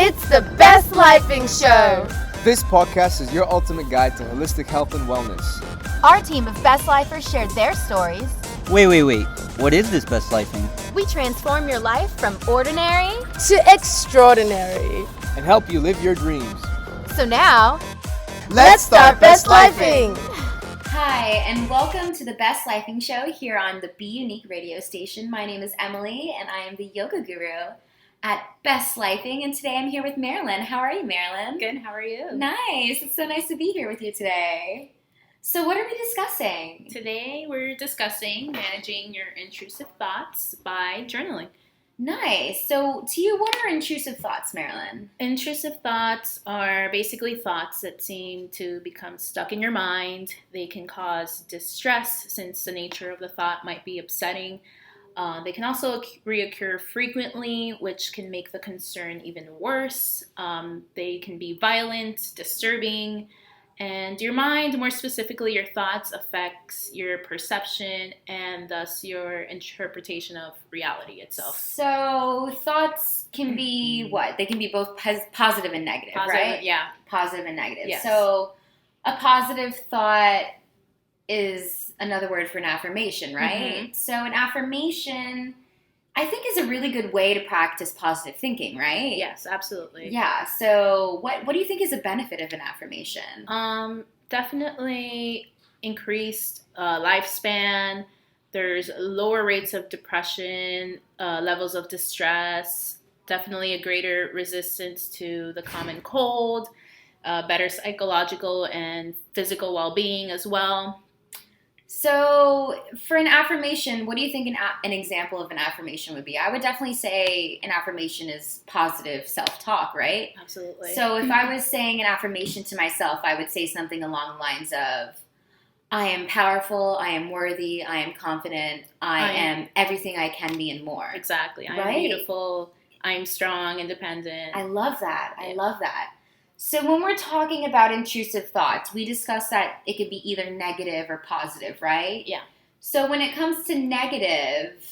It's the Best Lifing Show. This podcast is your ultimate guide to holistic health and wellness. Our team of Best Lifers shared their stories. Wait. What is this Best Lifing? We transform your life from ordinary to extraordinary. And help you live your dreams. So now, let's start Best Lifing. Hi, and welcome to the Best Lifing Show here on the BUneke radio station. My name is Emily, and I am the yoga guru at Best Lifing, and today I'm here with Marilyn. How are you, Marilyn? Good, how are you? Nice. It's so nice to be here with you today. So what are we discussing? Today we're discussing managing your intrusive thoughts by journaling. Nice. So to you, what are intrusive thoughts, Marilyn? Intrusive thoughts are basically thoughts that seem to become stuck in your mind. They can cause distress since the nature of the thought might be upsetting. They can also reoccur frequently, which can make the concern even worse. They can be violent, disturbing, and your mind, more specifically your thoughts, affects your perception and thus your interpretation of reality itself. So thoughts can be what? They can be both positive and negative, right? Yeah. Positive and negative. Yes. So a positive thought is another word for an affirmation, right? Mm-hmm. So an affirmation, I think, is a really good way to practice positive thinking, right? Yes, absolutely. Yeah. So what do you think is a benefit of an affirmation? Definitely increased lifespan. There's lower rates of depression, levels of distress, definitely a greater resistance to the common cold, better psychological and physical well-being as well. So for an affirmation, what do you think an example of an affirmation would be? I would definitely say an affirmation is positive self-talk, right? Absolutely. So if I was saying an affirmation to myself, I would say something along the lines of, I am powerful, I am worthy, I am confident, I am everything I can be and more. Exactly. I Right? am beautiful, I am strong, independent. I love that. I love that. So when we're talking about intrusive thoughts, we discussed that it could be either negative or positive, right? Yeah. So when it comes to negative,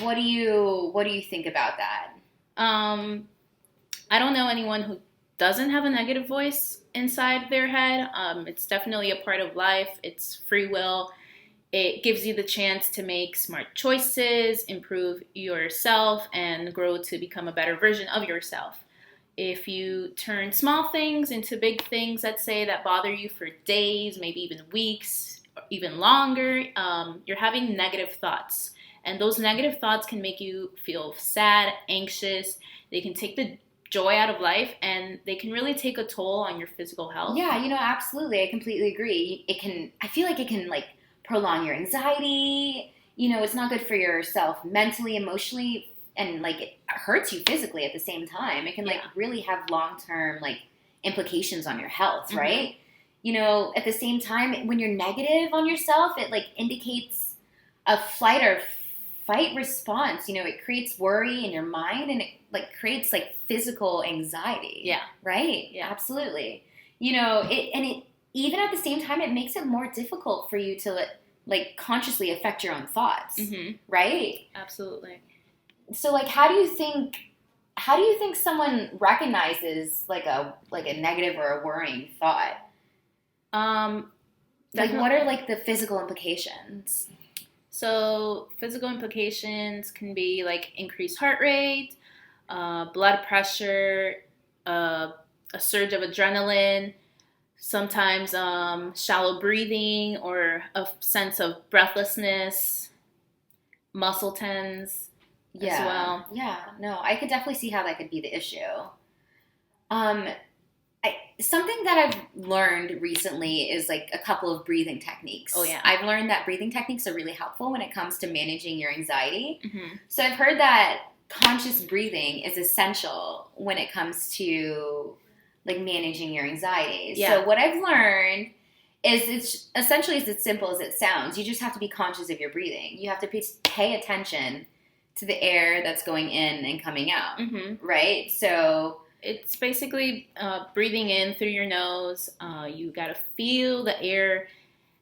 what do you think about that? I don't know anyone who doesn't have a negative voice inside their head. It's definitely a part of life. It's free will. It gives you the chance to make smart choices, improve yourself, and grow to become a better version of yourself. If you turn small things into big things, let's say, that bother you for days, maybe even weeks, or even longer, you're having negative thoughts. And those negative thoughts can make you feel sad, anxious. They can take the joy out of life, and they can really take a toll on your physical health. Yeah, absolutely. I completely agree. I feel like it can prolong your anxiety. It's not good for yourself mentally, emotionally, and it hurts you physically at the same time. It can really have long-term implications on your health, right? Mm-hmm. At the same time, when you're negative on yourself, it indicates a flight or fight response. It creates worry in your mind, and it creates physical anxiety. Yeah. Right? Yeah. Absolutely. It even at the same time, it makes it more difficult for you to consciously affect your own thoughts. Mm-hmm. Right? Absolutely. So how do you think someone recognizes a negative or a worrying thought? What are the physical implications? So physical implications can be increased heart rate, blood pressure, a surge of adrenaline, sometimes shallow breathing or a sense of breathlessness, muscle tense. As well. Yeah, no, I could definitely see how that could be the issue. Something that I've learned recently is a couple of breathing techniques. Oh, yeah. I've learned that breathing techniques are really helpful when it comes to managing your anxiety. Mm-hmm. So I've heard that conscious breathing is essential when it comes to managing your anxiety. Yeah. So what I've learned is it's essentially as simple as it sounds. You just have to be conscious of your breathing. You have to pay attention to the air that's going in and coming out, mm-hmm. right? So it's basically breathing in through your nose. You got to feel the air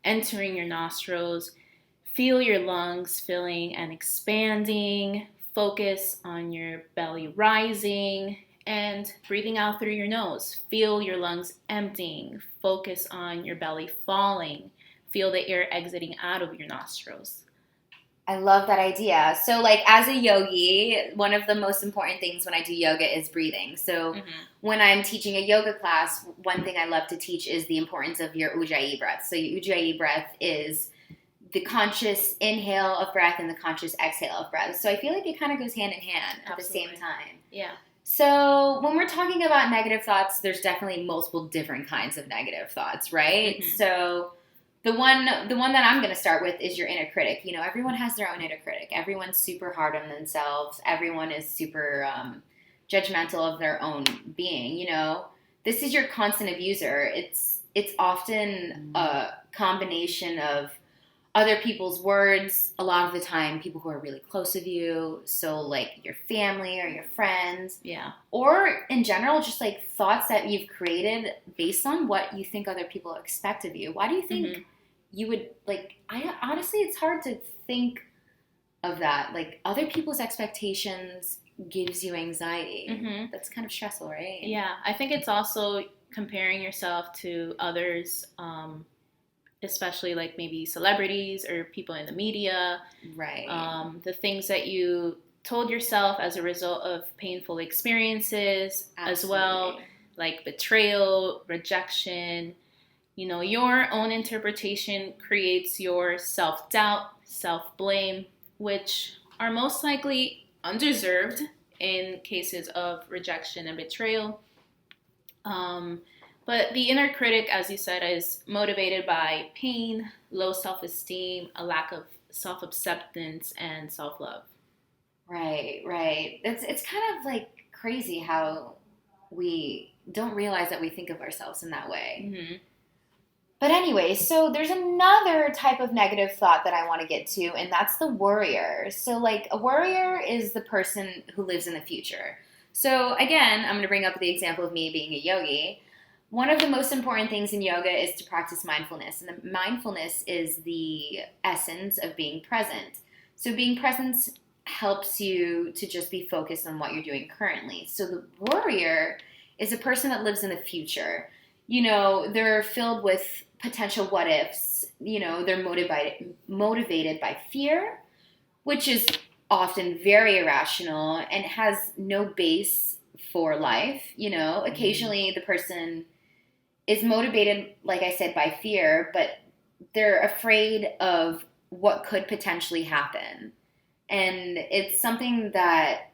entering your nostrils, feel your lungs filling and expanding, focus on your belly rising, And breathing out through your nose. Feel your lungs emptying. Focus on your belly falling. Feel the air exiting out of your nostrils. I love that idea. So, like, as a yogi, one of the most important things when I do yoga is breathing. So, when I'm teaching a yoga class, one thing I love to teach is the importance of your ujjayi breath. So, your ujjayi breath is the conscious inhale of breath and the conscious exhale of breath. So, I feel like it kind of goes hand in hand at the same time. Yeah. So, when we're talking about negative thoughts, there's definitely multiple different kinds of negative thoughts, right? So, the one that I'm going to start with is your inner critic. You know, everyone has their own inner critic. Everyone's super hard on themselves. Everyone is super judgmental of their own being. You know, this is your constant abuser. It's often a combination of other people's words. A lot of the time, people who are really close to you. So, like, your family or your friends. Yeah. Or, in general, just, like, thoughts that you've created based on what you think other people expect of you. Why do you think you would, like, honestly, it's hard to think of that. Like, other people's expectations gives you anxiety. That's kind of stressful, right? Yeah. I think it's also comparing yourself to others, especially, like, maybe celebrities or people in the media. Right. The things that you told yourself as a result of painful experiences as well, like betrayal, rejection. You know, your own interpretation creates your self-doubt, self-blame, which are most likely undeserved in cases of rejection and betrayal. But the inner critic, as you said, is motivated by pain, low self-esteem, a lack of self-acceptance, and self-love. Right. It's kind of, like, crazy how we don't realize that we think of ourselves in that way. But anyway, so there's another type of negative thought that I want to get to, and that's the worrier. So, like, a worrier is the person who lives in the future. So, again, I'm going to bring up the example of me being a yogi. One of the most important things in yoga is to practice mindfulness, and the mindfulness is the essence of being present. So, being present helps you to just be focused on what you're doing currently. So, the worrier is a person that lives in the future. You know, they're filled with potential what ifs. You know, they're motivated by fear, which is often very irrational and has no base for life. You know, occasionally the person is motivated, like I said, by fear, but they're afraid of what could potentially happen. And it's something that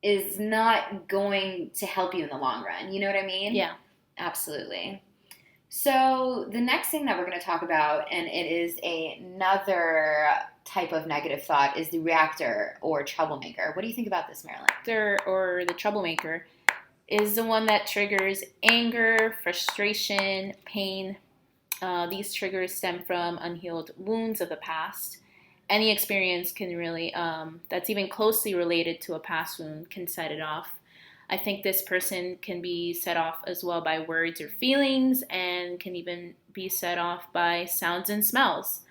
is not going to help you in the long run. You know what I mean? Yeah. Absolutely. So the next thing that we're going to talk about, and it is another type of negative thought, is the reactor or troublemaker. What do you think about this, Marilyn? Or the troublemaker is the one that triggers anger, frustration, pain. These triggers stem from unhealed wounds of the past. Any experience can really, that's even closely related to a past wound, can set it off. I think this person can be set off as well by words or feelings, and can even be set off by sounds and smells.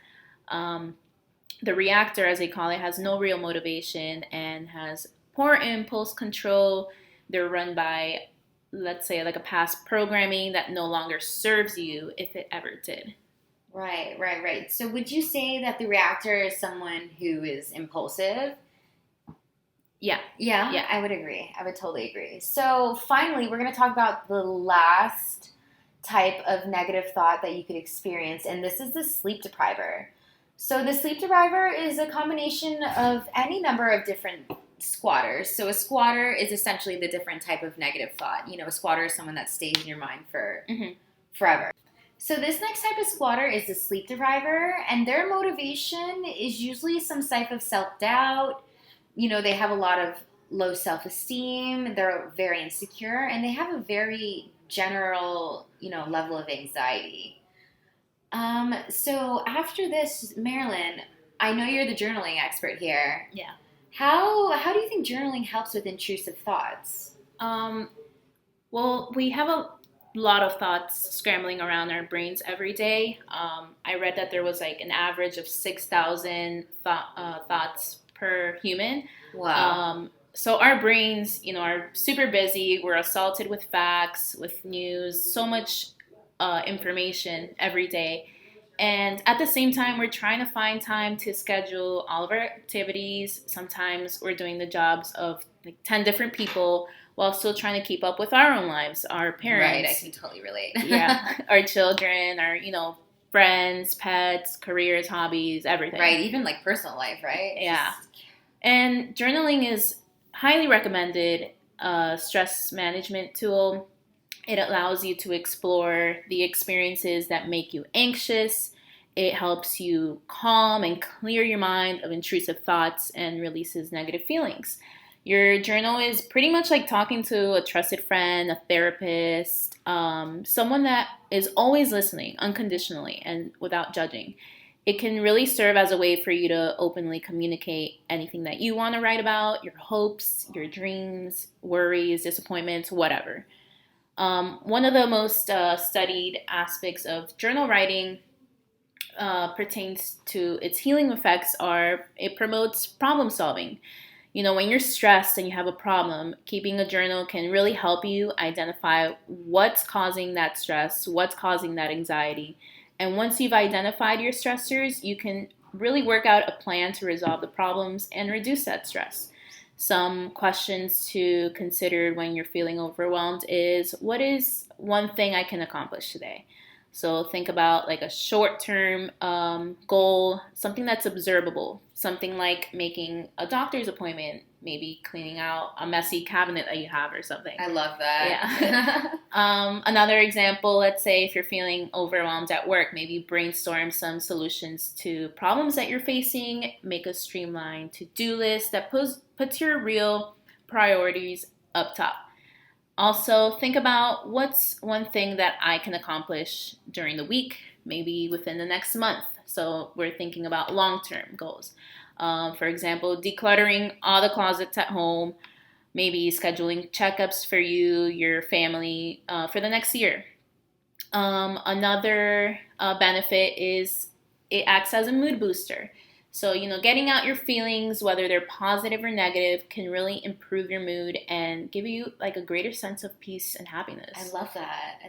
The reactor, as they call it, has no real motivation and has poor impulse control. They're run by, let's say, like a past programming that no longer serves you, if it ever did. Right. So would you say that the reactor is someone who is impulsive? Yeah, I would agree. I would totally agree. So finally, we're going to talk about the last type of negative thought that you could experience, and this is the sleep depriver. So the sleep depriver is a combination of any number of different squatters. So a squatter is essentially the different type of negative thought. You know, a squatter is someone that stays in your mind for forever. So this next type of squatter is the sleep depriver, and their motivation is usually some type of self-doubt. You know, they have a lot of low self-esteem, they're very insecure, and they have a very general, level of anxiety. So after this, Marilyn, I know you're the journaling expert here. Yeah. How do you think journaling helps with intrusive thoughts? Well, we have a lot of thoughts scrambling around our brains every day. I read that there was like an average of 6,000 thoughts per human. Wow. So our brains, are super busy. We're assaulted with facts, with news, so much information every day. And at the same time, we're trying to find time to schedule all of our activities. Sometimes we're doing the jobs of like 10 different people while still trying to keep up with our own lives, our parents. Right, I can totally relate. Yeah, our children, our, friends, pets, careers, hobbies, everything. Right, even like personal life, right? Yeah. And journaling is highly recommended stress management tool. It allows you to explore the experiences that make you anxious. It helps you calm and clear your mind of intrusive thoughts and releases negative feelings. Your journal is pretty much like talking to a trusted friend, a therapist, someone that is always listening unconditionally and without judging. It can really serve as a way for you to openly communicate anything that you want to write about, your hopes, your dreams, worries, disappointments, whatever. One of the most studied aspects of journal writing pertains to its healing effects are it promotes problem solving. When you're stressed and you have a problem, keeping a journal can really help you identify what's causing that stress, what's causing that anxiety. And once you've identified your stressors, you can really work out a plan to resolve the problems and reduce that stress. Some questions to consider when you're feeling overwhelmed is, what is one thing I can accomplish today? So think about like a short-term goal, something that's observable, something like making a doctor's appointment, maybe cleaning out a messy cabinet that you have or something. I love that. Yeah. Another example, let's say if you're feeling overwhelmed at work, maybe brainstorm some solutions to problems that you're facing, make a streamlined to-do list that puts your real priorities up top. Also, think about what's one thing that I can accomplish during the week, maybe within the next month. So we're thinking about long-term goals. For example, decluttering all the closets at home, maybe scheduling checkups for you, your family for the next year. Another benefit is it acts as a mood booster. So, getting out your feelings, whether they're positive or negative, can really improve your mood and give you like a greater sense of peace and happiness. I love that.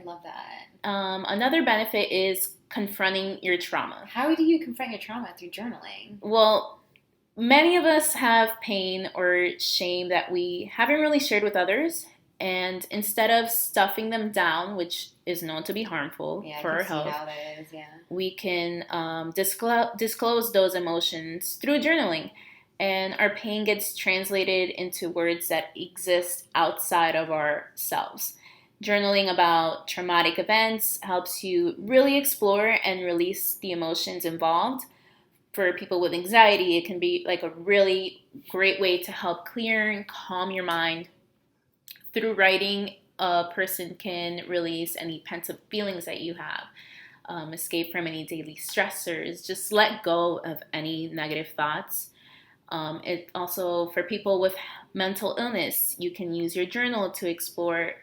Another benefit is confronting your trauma. How do you confront your trauma through journaling? Well, many of us have pain or shame that we haven't really shared with others. And instead of stuffing them down, which is known to be harmful for our health, we can disclose those emotions through journaling. And our pain gets translated into words that exist outside of ourselves. Journaling about traumatic events helps you really explore and release the emotions involved. For people with anxiety, it can be like a really great way to help clear and calm your mind. Through writing, a person can release any pent-up feelings that you have, escape from any daily stressors, just let go of any negative thoughts. It also, for people with mental illness, you can use your journal to explore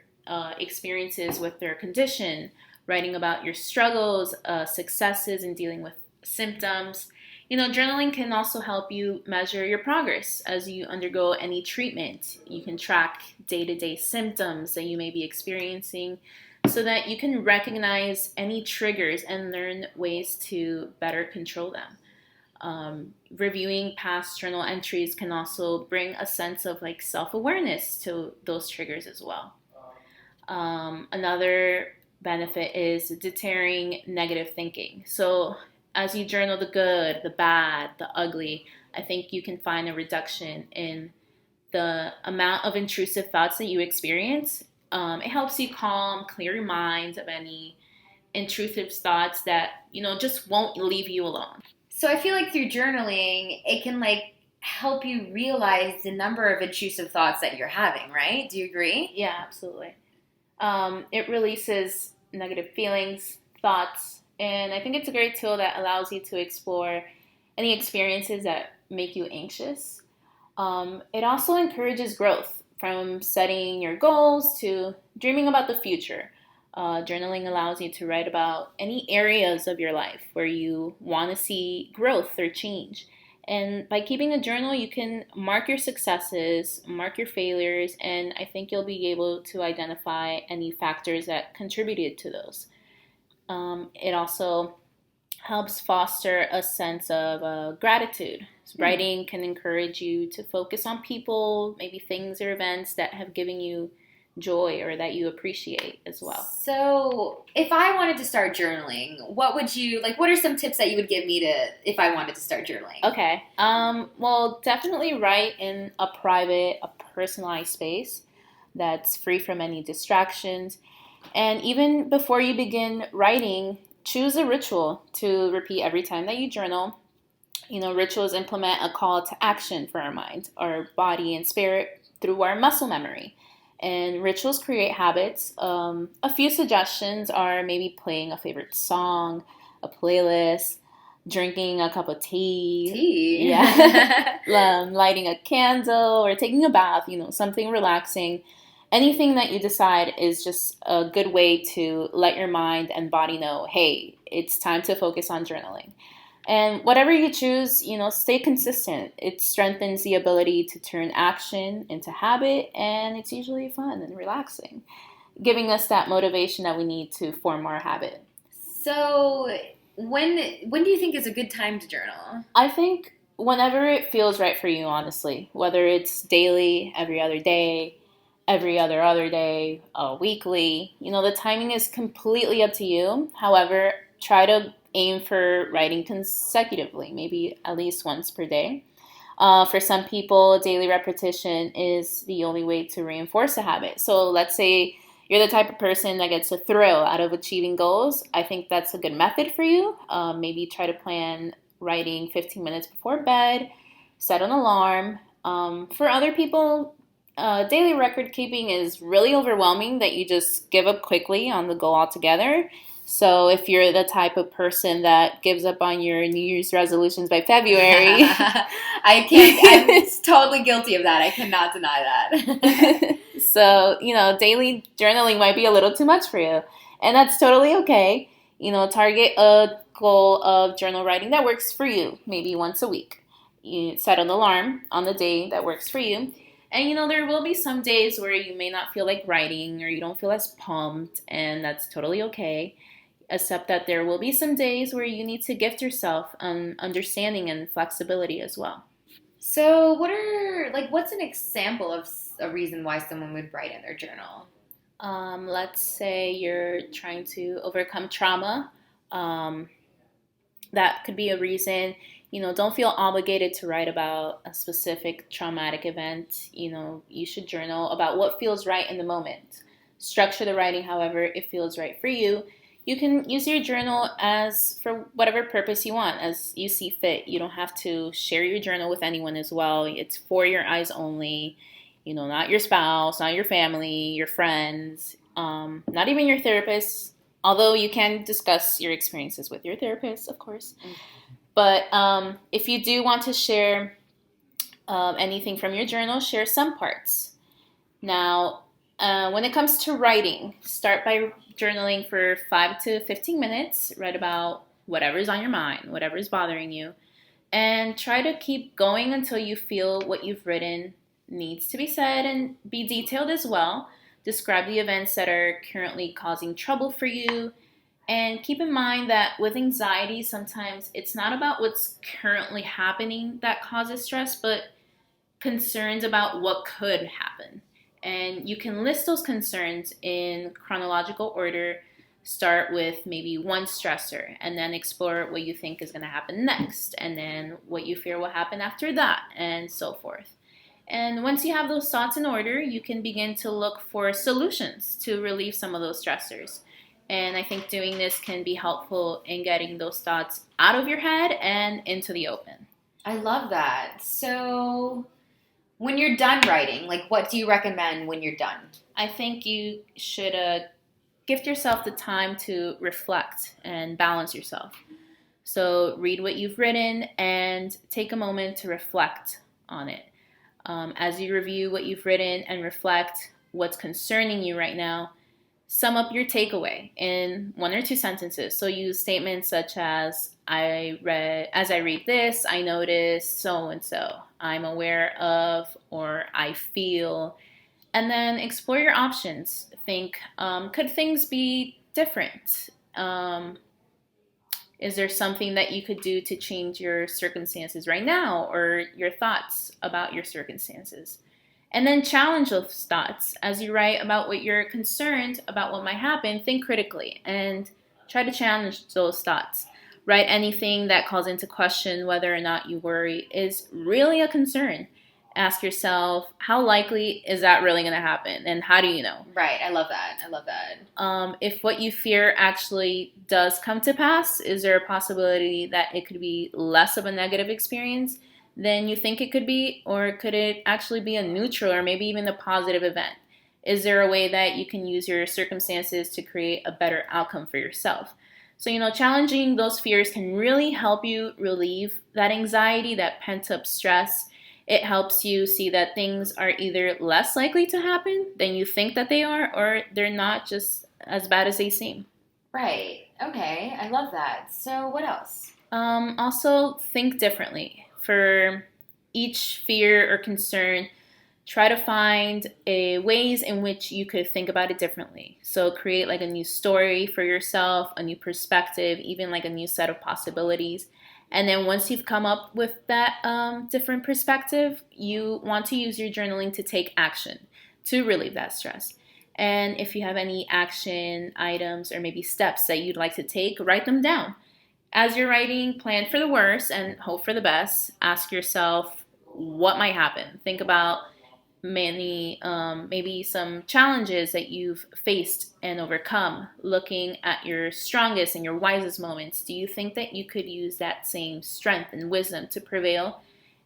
experiences with their condition, writing about your struggles, successes in dealing with symptoms. Journaling can also help you measure your progress as you undergo any treatment. You can track day-to-day symptoms that you may be experiencing so that you can recognize any triggers and learn ways to better control them. Reviewing past journal entries can also bring a sense of like self-awareness to those triggers as well. Another benefit is deterring negative thinking. So as you journal the good, the bad, the ugly, I think you can find a reduction in the amount of intrusive thoughts that you experience. It helps you clear your mind of any intrusive thoughts that, just won't leave you alone. So I feel like through journaling, it can like help you realize the number of intrusive thoughts that you're having, right? Do you agree? Yeah, absolutely. It releases negative feelings, thoughts, and I think it's a great tool that allows you to explore any experiences that make you anxious. It also encourages growth, from setting your goals to dreaming about the future. Journaling allows you to write about any areas of your life where you want to see growth or change. And by keeping a journal, you can mark your successes, mark your failures, and I think you'll be able to identify any factors that contributed to those. It also helps foster a sense of gratitude. So writing can encourage you to focus on people, maybe things or events that have given you joy or that you appreciate as well. So, if I wanted to start journaling, what are some tips that you would give me if I wanted to start journaling? Okay. Well, definitely write in a private, a personalized space that's free from any distractions. And even before you begin writing, choose a ritual to repeat every time that you journal. Rituals implement a call to action for our mind, our body, and spirit through our muscle memory. And rituals create habits. A few suggestions are maybe playing a favorite song, a playlist, drinking a cup of tea. Yeah. Lighting a candle or taking a bath, something relaxing. Anything that you decide is just a good way to let your mind and body know, hey, it's time to focus on journaling. And whatever you choose, stay consistent. It strengthens the ability to turn action into habit, and it's usually fun and relaxing, giving us that motivation that we need to form our habit. So, when do you think is a good time to journal? I think whenever it feels right for you, honestly, whether it's daily, every other day, every other day, weekly, the timing is completely up to you. However, try to aim for writing consecutively, maybe at least once per day. For some people, daily repetition is the only way to reinforce a habit. So let's say you're the type of person that gets a thrill out of achieving goals. I think that's a good method for you. Maybe try to plan writing 15 minutes before bed, set an alarm. For other people, daily record keeping is really overwhelming that you just give up quickly on the goal altogether. So if you're the type of person that gives up on your New Year's resolutions by February, I'm totally guilty of that. I cannot deny that. So, daily journaling might be a little too much for you. And that's totally okay. Target a goal of journal writing that works for you, maybe once a week. You set an alarm on the day that works for you. And, there will be some days where you may not feel like writing or you don't feel as pumped, and that's totally okay. Except that there will be some days where you need to gift yourself understanding and flexibility as well. So what's an example of a reason why someone would write in their journal? Let's say you're trying to overcome trauma. That could be a reason. Don't feel obligated to write about a specific traumatic event. You should journal about what feels right in the moment. Structure the writing however it feels right for you. You can use your journal as for whatever purpose you want, as you see fit. You don't have to share your journal with anyone as well. It's for your eyes only. Not your spouse, not your family, your friends, not even your therapist. Although you can discuss your experiences with your therapist, of course. But if you do want to share anything from your journal, share some parts. Now, when it comes to writing, start by journaling for 5 to 15 minutes. Write about whatever's on your mind, whatever's bothering you. And try to keep going until you feel what you've written needs to be said, and be detailed as well. Describe the events that are currently causing trouble for you. And keep in mind that with anxiety, sometimes it's not about what's currently happening that causes stress, but concerns about what could happen. And you can list those concerns in chronological order. Start with maybe one stressor and then explore what you think is going to happen next, and then what you fear will happen after that, and so forth. And once you have those thoughts in order, you can begin to look for solutions to relieve some of those stressors. And I think doing this can be helpful in getting those thoughts out of your head and into the open. I love that. So when you're done writing, what do you recommend when you're done? I think you should gift yourself the time to reflect and balance yourself. So read what you've written and take a moment to reflect on it. As you review what you've written and reflect what's concerning you right now, Sum up your takeaway in 1 or 2 sentences. So use statements such as, as I read this, I notice so and so. I'm aware of, or I feel. And then explore your options. Think, could things be different? Is there something that you could do to change your circumstances right now, or your thoughts about your circumstances? And then challenge those thoughts. As you write about what you're concerned about what might happen, think critically and try to challenge those thoughts. Write anything that calls into question whether or not you worry is really a concern. Ask yourself, how likely is that really going to happen? And how do you know? Right. I love that. If what you fear actually does come to pass, is there a possibility that it could be less of a negative experience than you think it could be? Or could it actually be a neutral or maybe even a positive event? Is there a way that you can use your circumstances to create a better outcome for yourself? So, challenging those fears can really help you relieve that anxiety, that pent-up stress. It helps you see that things are either less likely to happen than you think that they are, or they're not just as bad as they seem. Right. Okay. I love that. So what else? Also, think differently. For each fear or concern, try to find ways in which you could think about it differently. So create like a new story for yourself, a new perspective, even like a new set of possibilities. And then once you've come up with that different perspective, you want to use your journaling to take action to relieve that stress. And if you have any action items or maybe steps that you'd like to take, write them down. As you're writing, plan for the worst and hope for the best. Ask yourself what might happen. Think about maybe some challenges that you've faced and overcome. Looking at your strongest and your wisest moments, do you think that you could use that same strength and wisdom to prevail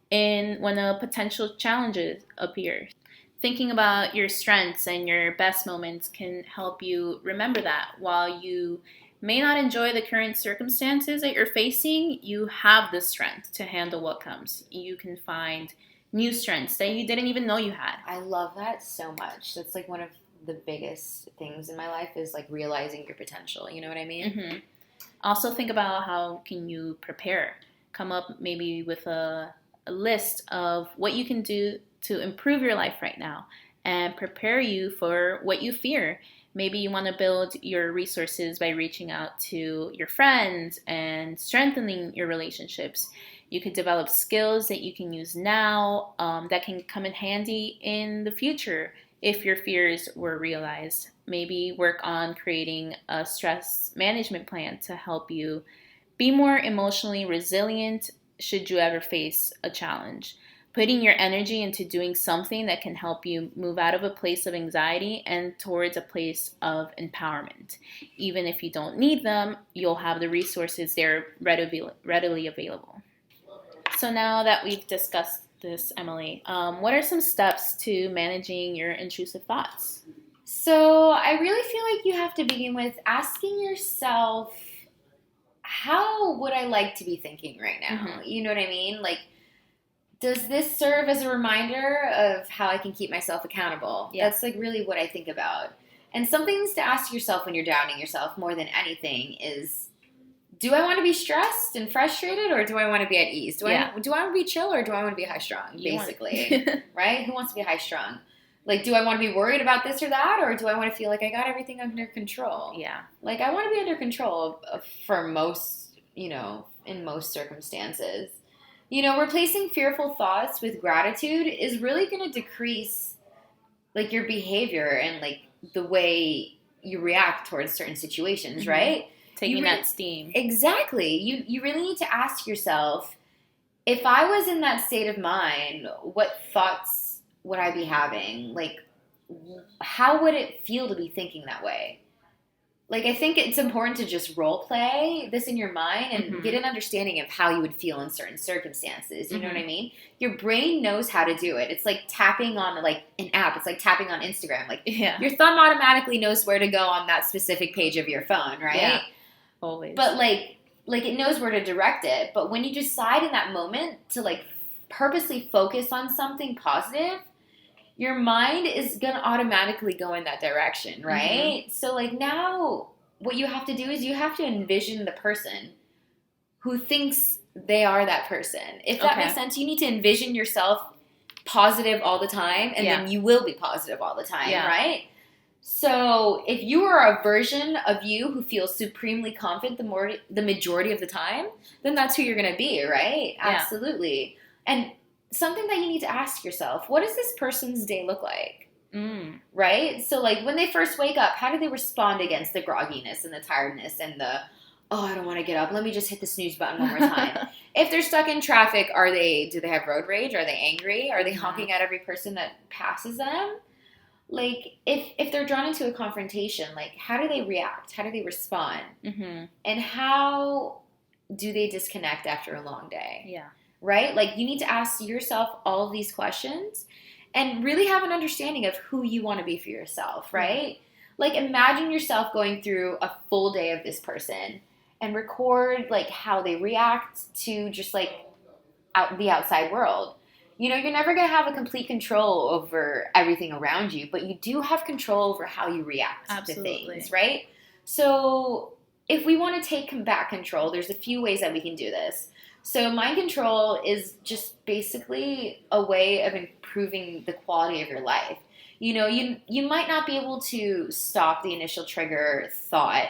when a potential challenge appears? Thinking about your strengths and your best moments can help you remember that while you may not enjoy the current circumstances that you're facing, you have the strength to handle what comes. You can find new strengths that you didn't even know you had. I love that so much. That's like one of the biggest things in my life is like realizing your potential. You know what I mean? Mm-hmm. Also think about how can you prepare. Come up maybe with a list of what you can do to improve your life right now and prepare you for what you fear. Maybe you want to build your resources by reaching out to your friends and strengthening your relationships. You could develop skills that you can use now that can come in handy in the future if your fears were realized. Maybe work on creating a stress management plan to help you be more emotionally resilient should you ever face a challenge. Putting your energy into doing something that can help you move out of a place of anxiety and towards a place of empowerment. Even if you don't need them, you'll have the resources there readily available. So now that we've discussed this, Emily, what are some steps to managing your intrusive thoughts? So I really feel like you have to begin with asking yourself, how would I like to be thinking right now? Mm-hmm. You know what I mean? Like, does this serve as a reminder of how I can keep myself accountable? Yeah. That's like really what I think about. And some things to ask yourself when you're doubting yourself more than anything is, do I want to be stressed and frustrated, or do I want to be at ease? Do I want to be chill, or do I want to be high strung, basically? Right? Who wants to be high strung? Like, do I want to be worried about this or that, or do I want to feel like I got everything under control? Yeah. Like, I want to be under control for most, in most circumstances. Replacing fearful thoughts with gratitude is really going to decrease, like, your behavior and, like, the way you react towards certain situations, mm-hmm. right? Taking that steam. Exactly. You really need to ask yourself, if I was in that state of mind, what thoughts would I be having? Like, how would it feel to be thinking that way? Like, I think it's important to just role play this in your mind and mm-hmm. get an understanding of how you would feel in certain circumstances. You mm-hmm. know what I mean? Your brain knows how to do it. It's like tapping on, like, an app. It's like tapping on Instagram. Like, your thumb automatically knows where to go on that specific page of your phone, right? Yeah, always. But, like it knows where to direct it. But when you decide in that moment to, like, purposely focus on something positive, your mind is going to automatically go in that direction, right? So, like, now what you have to do is you have to envision the person who thinks they are that person. If that makes sense, you need to envision yourself positive all the time, and then you will be positive all the time, right? So if you are a version of you who feels supremely confident the majority of the time, then that's who you're going to be, right? Yeah. Absolutely. And something that you need to ask yourself, what does this person's day look like? Right? So, like, when they first wake up, how do they respond against the grogginess and the tiredness and the, oh, I don't want to get up, let me just hit the snooze button one more time? If they're stuck in traffic, do they have road rage? Are they angry? Are they honking at every person that passes them? Like, if they're drawn into a confrontation, like, how do they react? How do they respond? And how do they disconnect after a long day? Yeah. Right? Like, you need to ask yourself all of these questions and really have an understanding of who you want to be for yourself, right? Like, imagine yourself going through a full day of this person and record, like, how they react to just, like, the outside world. You know, you're never going to have a complete control over everything around you, but you do have control over how you react to things, right? So if we want to take back control, there's a few ways that we can do this. So mind control is just basically a way of improving the quality of your life. You know, you might not be able to stop the initial trigger thought,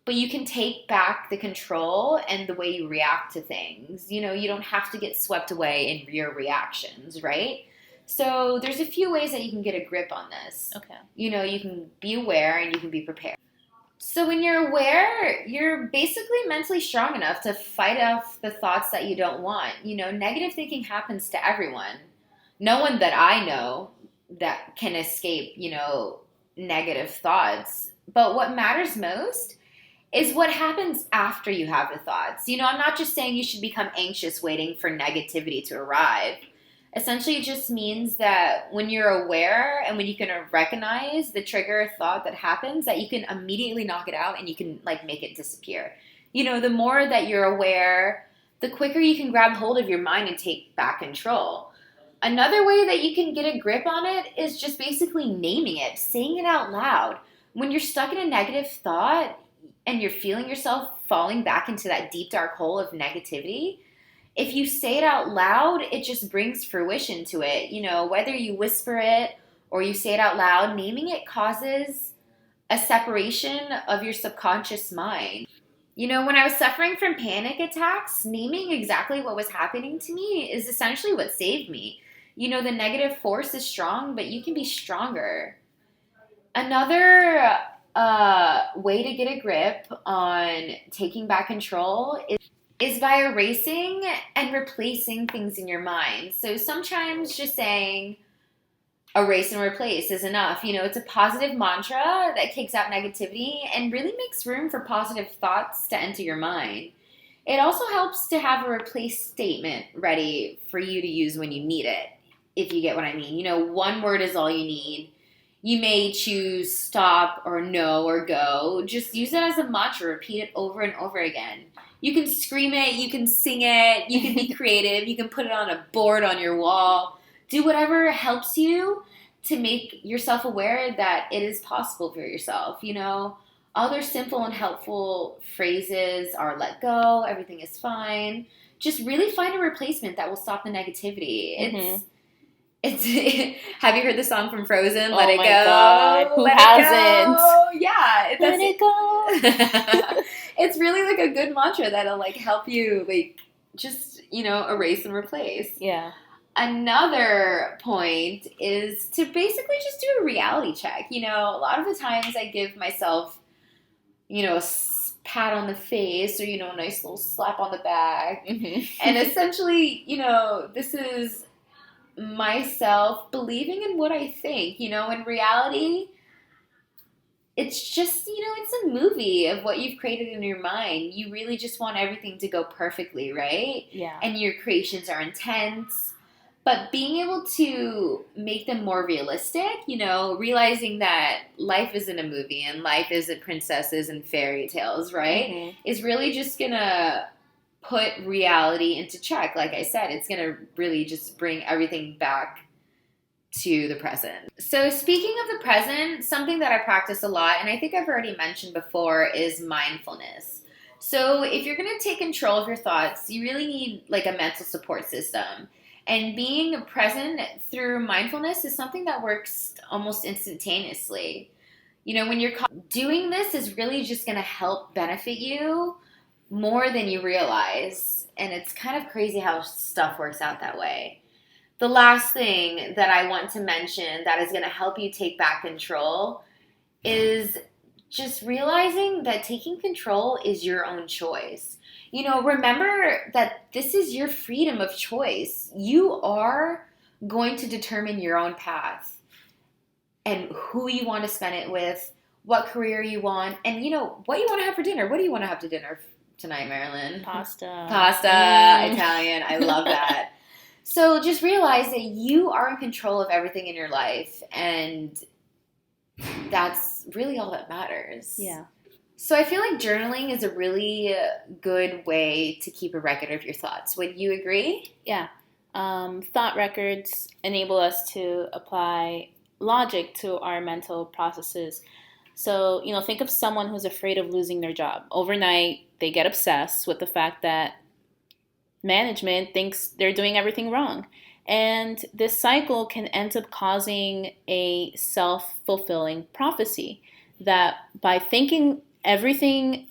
but you can take back the control and the way you react to things. You know, you don't have to get swept away in your reactions, right? So there's a few ways that you can get a grip on this. Okay. You know, you can be aware and you can be prepared. So when you're aware, you're basically mentally strong enough to fight off the thoughts that you don't want. You know, negative thinking happens to everyone. No one that I know that can escape, you know, negative thoughts. But what matters most is what happens after you have the thoughts. You know, I'm not just saying you should become anxious waiting for negativity to arrive. Essentially, it just means that when you're aware and when you can recognize the trigger thought that happens, that you can immediately knock it out and you can, like, make it disappear. You know, the more that you're aware, the quicker you can grab hold of your mind and take back control. Another way that you can get a grip on it is just basically naming it, saying it out loud. When you're stuck in a negative thought and you're feeling yourself falling back into that deep, dark hole of negativity, if you say it out loud, it just brings fruition to it. You know, whether you whisper it or you say it out loud, naming it causes a separation of your subconscious mind. You know, when I was suffering from panic attacks, naming exactly what was happening to me is essentially what saved me. You know, the negative force is strong, but you can be stronger. Another way to get a grip on taking back control is by erasing and replacing things in your mind. So sometimes just saying erase and replace is enough. You know, it's a positive mantra that kicks out negativity and really makes room for positive thoughts to enter your mind. It also helps to have a replace statement ready for you to use when you need it, if you get what I mean. You know, one word is all you need. You may choose stop or no or go. Just use it as a mantra. Repeat it over and over again. You can scream it. You can sing it. You can be creative. You can put it on a board on your wall. Do whatever helps you to make yourself aware that it is possible for yourself. You know, other simple and helpful phrases are let go, everything is fine. Just really find a replacement that will stop the negativity. It's have you heard the song from Frozen? Let it go. God. Who Let hasn't? It go. Yeah. Let it go. It's really like a good mantra that'll like help you like just, you know, erase and replace. Yeah. Another point is to basically just do a reality check. You know, a lot of the times I give myself, you know, a pat on the face or, you know, a nice little slap on the back. And essentially, you know, this is myself believing in what I think. You know, in reality, it's just, you know, it's a movie of what you've created in your mind. You really just want everything to go perfectly, right? Yeah. And your creations are intense. But being able to make them more realistic, you know, realizing that life isn't a movie and life isn't princesses and fairy tales, right? Is really just going to put reality into check. Like I said, it's going to really just bring everything back to the present. So speaking of the present, something that I practice a lot, and I think I've already mentioned before, is mindfulness. So if you're going to take control of your thoughts, you really need like a mental support system. And being present through mindfulness is something that works almost instantaneously. You know, when you're doing this is really just going to help benefit you more than you realize. And it's kind of crazy how stuff works out that way. The last thing that I want to mention that is going to help you take back control is just realizing that taking control is your own choice. You know, remember that this is your freedom of choice. You are going to determine your own path and who you want to spend it with, what career you want, and, you know, what you want to have for dinner. What do you want to have to dinner tonight, Marilyn? Pasta. Italian. I love that. So just realize that you are in control of everything in your life, and that's really all that matters. Yeah. So I feel like journaling is a really good way to keep a record of your thoughts. Would you agree? Yeah. Thought records enable us to apply logic to our mental processes. So, you know, think of someone who's afraid of losing their job. Overnight, they get obsessed with the fact that management thinks they're doing everything wrong. And this cycle can end up causing a self-fulfilling prophecy that by thinking everything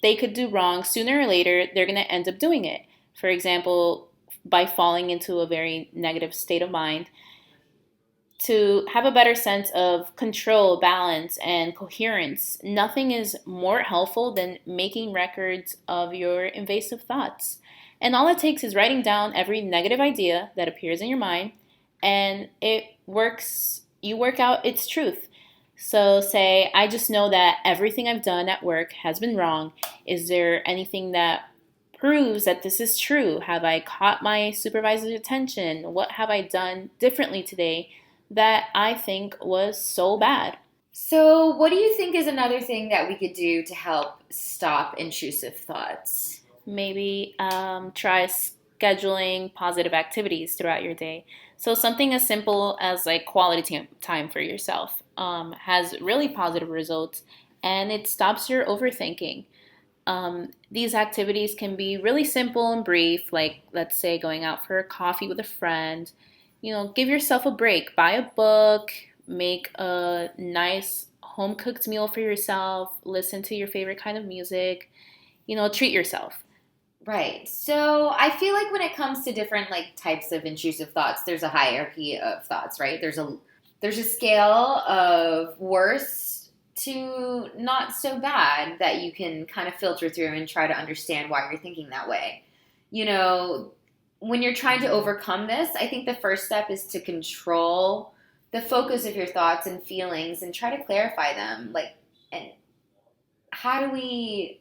they could do wrong, sooner or later, they're going to end up doing it. For example, by falling into a very negative state of mind. To have a better sense of control, balance, and coherence, nothing is more helpful than making records of your invasive thoughts. And all it takes is writing down every negative idea that appears in your mind, and it works. You work out its truth. So say, I just know that everything I've done at work has been wrong. Is there anything that proves that this is true? Have I caught my supervisor's attention? What have I done differently today that I think was so bad? So what do you think is another thing that we could do to help stop intrusive thoughts? Maybe try scheduling positive activities throughout your day. So something as simple as like quality time for yourself has really positive results, and it stops your overthinking. These activities can be really simple and brief, like let's say going out for a coffee with a friend. You know, give yourself a break, buy a book, make a nice home-cooked meal for yourself, listen to your favorite kind of music, you know, treat yourself. Right. So I feel like when it comes to different like types of intrusive thoughts, there's a hierarchy of thoughts, right? There's a scale of worse to not so bad that you can kind of filter through and try to understand why you're thinking that way. You know, when you're trying to overcome this, I think the first step is to control the focus of your thoughts and feelings and try to clarify them. Like, and how do we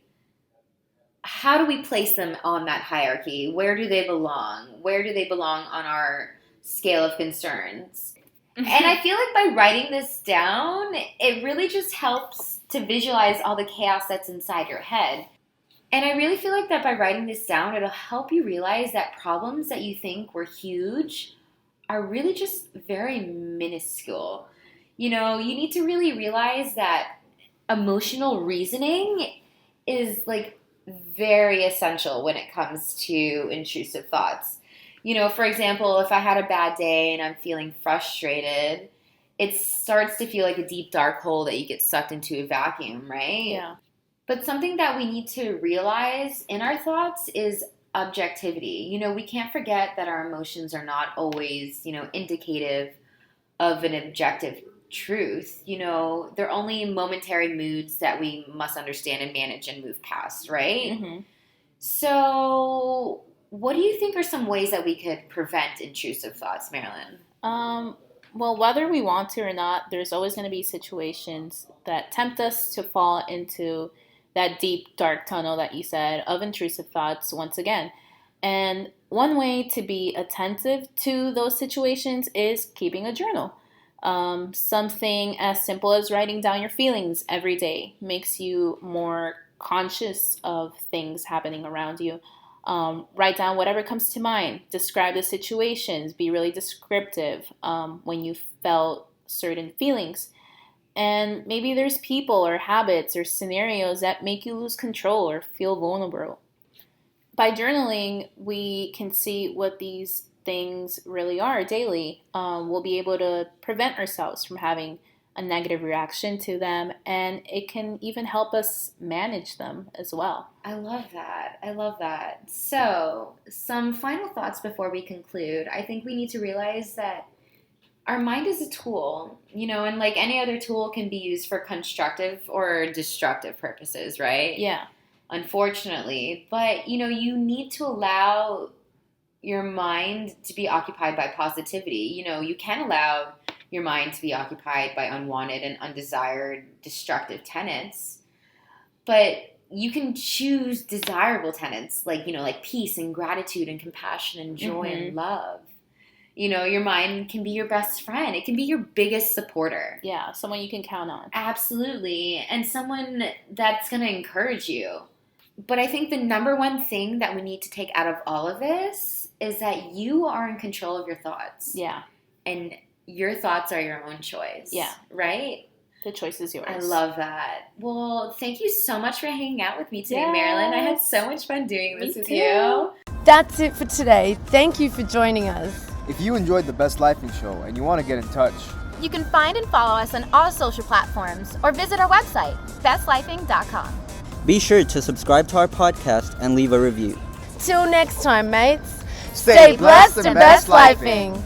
place them on that hierarchy? Where do they belong? Where do they belong on our scale of concerns? And I feel like by writing this down, it really just helps to visualize all the chaos that's inside your head. And I really feel like that by writing this down, it'll help you realize that problems that you think were huge are really just very minuscule. You know, you need to really realize that emotional reasoning is like very essential when it comes to intrusive thoughts. You know, for example, if I had a bad day and I'm feeling frustrated, it starts to feel like a deep, dark hole that you get sucked into a vacuum, right? Yeah. But something that we need to realize in our thoughts is objectivity. You know, we can't forget that our emotions are not always, you know, indicative of an objective truth. You know, they're only momentary moods that we must understand and manage and move past, right? Mm-hmm. So what do you think are some ways that we could prevent intrusive thoughts, Marilyn? Well, whether we want to or not, there's always going to be situations that tempt us to fall into that deep, dark tunnel that you said of intrusive thoughts once again. And one way to be attentive to those situations is keeping a journal. Something as simple as writing down your feelings every day makes you more conscious of things happening around you. Write down whatever comes to mind. Describe the situations. Be really descriptive when you felt certain feelings. And maybe there's people or habits or scenarios that make you lose control or feel vulnerable. By journaling, we can see what these things really are daily. We'll be able to prevent ourselves from having a negative reaction to them, and it can even help us manage them as well. I love that. I love that. So, some final thoughts before we conclude. I think we need to realize that our mind is a tool, and like any other tool can be used for constructive or destructive purposes, right? Yeah. Unfortunately. But, you need to allow your mind to be occupied by positivity. You can allow your mind to be occupied by unwanted and undesired destructive tenets. But you can choose desirable tenets like peace and gratitude and compassion and joy and love. Your mind can be your best friend. It can be your biggest supporter. Yeah, someone you can count on. Absolutely. And someone that's going to encourage you. But I think the number one thing that we need to take out of all of this is that you are in control of your thoughts. Yeah. And your thoughts are your own choice. Yeah. Right? The choice is yours. I love that. Well, thank you so much for hanging out with me today, Marilyn. I had so much fun doing this with you. That's it for today. Thank you for joining us. If you enjoyed the Best Lifing Show and you want to get in touch, You can find and follow us on all social platforms or visit our website, bestlifing.com. Be sure to subscribe to our podcast and leave a review. Till next time, mates. Stay blessed and best lifing.